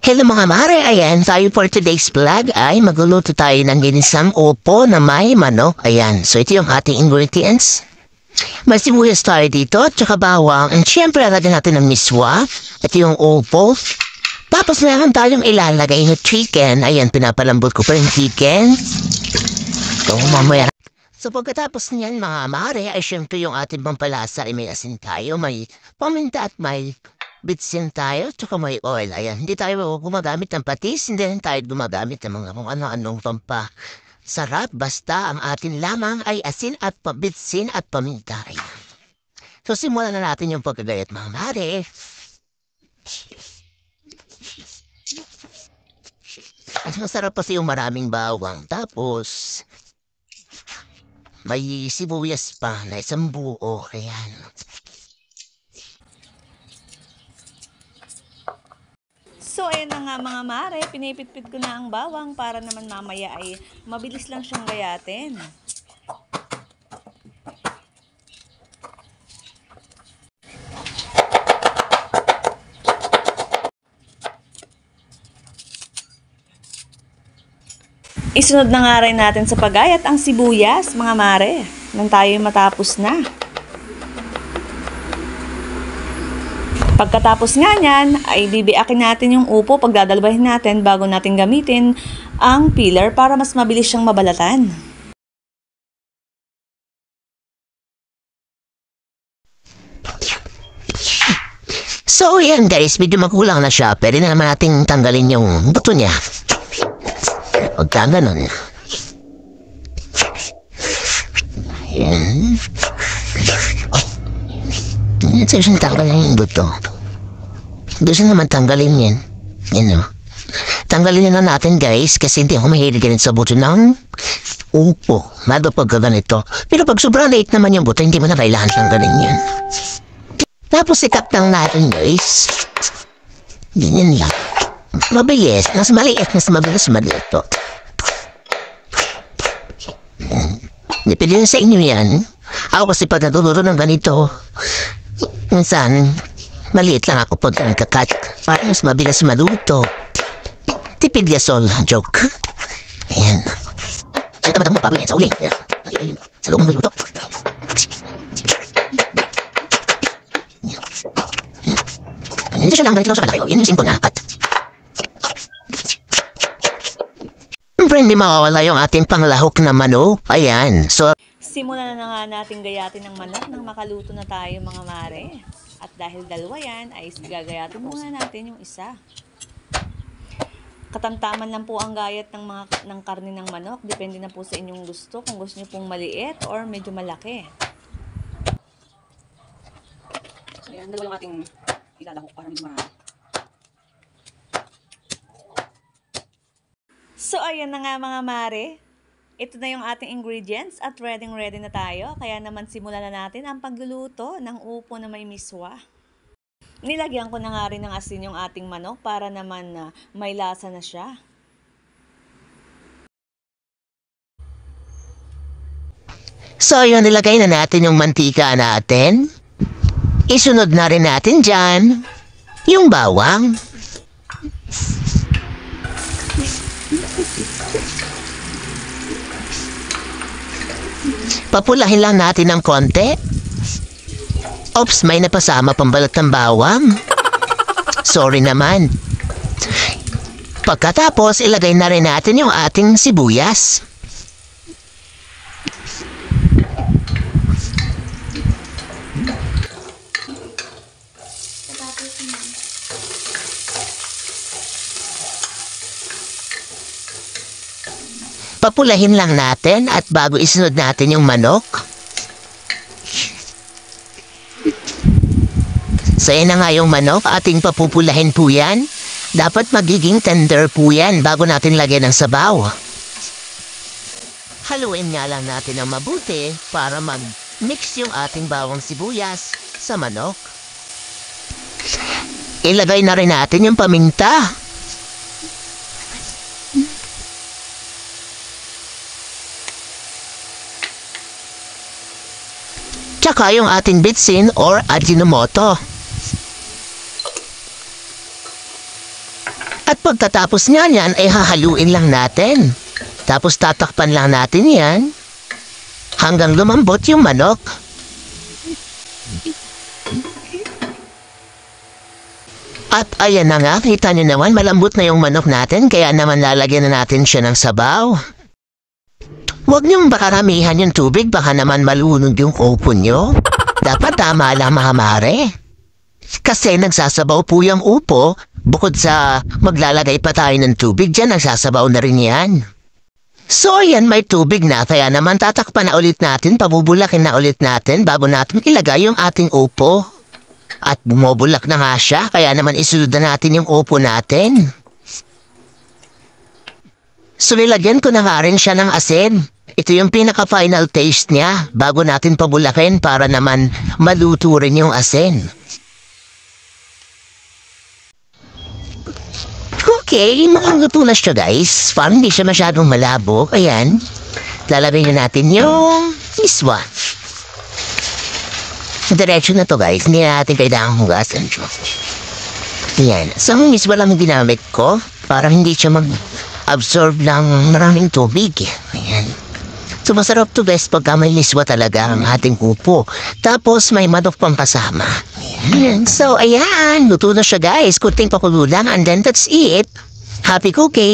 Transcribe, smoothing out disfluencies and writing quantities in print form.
Hello mga mare, ayan, tayo for today's vlog ay magluluto tayo ng ginisang upo na may manok. Ayan, so ito yung ating ingredients. May sibuyas tayo dito, tsaka bawang, and syempre lagyan natin ng miswa. Ito yung upo. Tapos meron tayong ilalagay na chicken. Ayan, pinapalambot ko pa yung chicken. So mamaya. So pagkatapos niyan mga mare, ay syempre yung ating pampalasa ay may asin tayo, may paminta at may bitsin tayo, tsaka may oil. Ayan, hindi tayo gumagamit ng patis, hindi rin tayo gumagamit ng mga kung ano-anong pampasarap. Basta ang atin lamang ay asin at bitsin at paminta. Ayan. So simulan na natin yung pagkagayat mga mare. At masarap kasi yung maraming bawang. Tapos, may sibuyas pa na isang buo. Ayan. So, ayan na nga mga mare, pinipitpit ko na ang bawang para naman mamaya ay mabilis lang siyang gayatin. Isunod na nga rin natin sa paggayat ang sibuyas, mga mare, nang tayo matapos na. Pagkatapos nga niyan, ay bibiakin natin yung upo, pagdadalbahin natin bago natin gamitin ang peeler para mas mabilis siyang mabalatan. So yan guys, medyo magulang na siya. Pwede na naman natin tanggalin yung buto niya. Pagka ganun. Ayan. Ito yung tanggalin yung buto. Gusto naman tanggalin yan. Yan o. Tanggalin na natin guys kasi hindi ako mahilig ganun sa buto ng upo. Lalo pag ganito. Pero pag sobrang late naman yung buto, hindi mo na kailangan tanggalin yan. Tapos ikat lang natin guys. Ganyan lang. Mabilis. Mas maliit. Mas mabilis malito. Depende na sa inyo yan. Ako kasi pag natuluro ng ganito, minsan, maliit lang ako pag nagkakat. Para mas mabilis maluto. Tipid gasol. Joke. Ayan. Ay, tama mo, pabili yan sa uling. Sa loob ng maluto. Hindi siya lang, ganito lang sa kalaki. Yan yung simple na cut. Siyempre, hindi mawawala yung ating panglahok na manok. Ayan. So, Simulan na nga natin gayatin ng manok nang makaluto na tayo mga mare. At dahil dalawa yan, ay gagayatin muna natin yung isa. Katamtaman lang po ang gayat ng karne ng manok. Depende na po sa inyong gusto. Kung gusto nyo pong maliit or medyo malaki. So yan, dalawa yung ating ilalahok para medyo marami. So ayan na nga mga mare. Ito na yung ating ingredients at ready na tayo. Kaya naman simulan na natin ang pagluluto ng upo na may miswa. Nilagyan ko na nga rin ng asin yung ating manok para naman may lasa na siya. so yun, nilagay na natin yung mantika natin. Isunod na rin natin dyan yung bawang. Papulahin lang natin ng konti. Oops, may napasama pambalat ng bawang. Sorry naman. Pagkatapos, ilagay na rin natin yung ating sibuyas. Papulahin lang natin at bago isunod natin yung manok. So yan na nga yung manok, ating papupulahin po yan. Dapat magiging tender po yan bago natin lagyan ng sabaw. Haluin nga lang natin ng mabuti para mag-mix yung ating bawang sibuyas sa manok. Ilagay na rin natin yung paminta. Tsaka yung ating bitsin or Ajinomoto. At pagkatapos nga yan ay hahaluin lang natin. Tapos tatakpan lang natin yan hanggang lumambot yung manok. At ayan na nga, kita nyo naman malambot na yung manok natin kaya naman lalagyan na natin siya ng sabaw. Huwag niyong bakaramihan yung tubig baka naman malunod yung upo nyo. Dapat tama lang mga mare. Kasi nagsasabaw po yung upo, bukod sa maglalagay pa tayo ng tubig dyan, nagsasabaw na rin yan. So ayan, may tubig na, kaya naman tatakpan na ulit natin, pabubulakin na ulit natin bago natin ilagay yung ating upo. At bumubulak na nga siya, kaya naman isunod na natin yung upo natin. So nilagyan ko na nga rin siya ng asin. Ito yung pinaka-final taste niya bago natin pabulakin para naman maluto rin yung asin. Okay, mukhang luto na siya guys. Parang hindi siya masyadong malabo. Ayan, lalagay na natin yung miswa. Diretso na to guys, hindi na natin kailangang hugasan. Ayan, so ang miswa lang yung ginamit ko para hindi siya mag-absorb ng maraming tubig. Ayan. So masarap to guys pagka may miswa talaga ang ating upo. Tapos may manok pang kasama. Ayan. So ayan, luto na siya guys. Kunting pakulo lang and then that's it. Happy cooking!